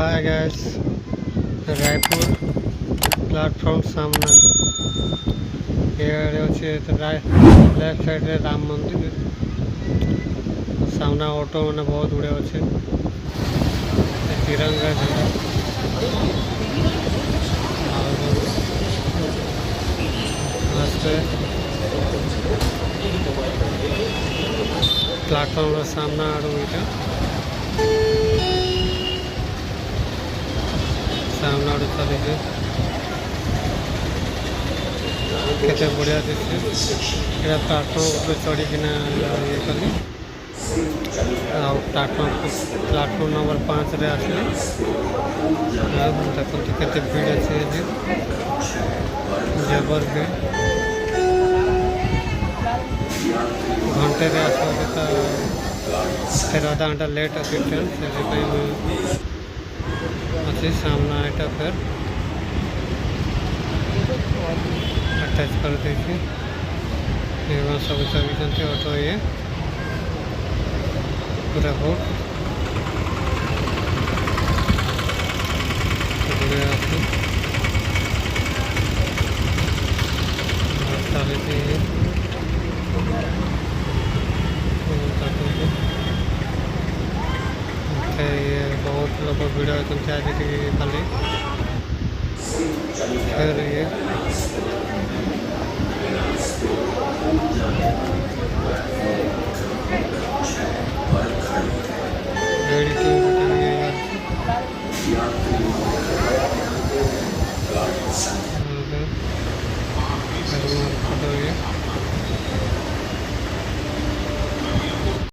hi guys Raipur platform सामना ये अच्छे लेफ्ट साइड रे राम मंदिर सामना ऑटो मैंने बहुत गुड़े अच्छे तिरंगा झंडा प्लाटफॉर्म सामना आड़ू इटा सामना आड़ू चली केते बढ़िया दिखे ये प्लाटफॉर्म चढ़ीकिना ये कली प्लाटफॉर्म नंबर 5 रे आसले देखते केते भीड़ अच्छे जबर भीड़ घंटे रे आसवा फिर आधा घंटा लेट अच्छी ट्रेन से अच्छी सामना एटा फिर अटैच कर देखिए सब चलते ऑटो ये पूरा बोट ये बहुत लोग भिड़ होती आज खाली फिर ये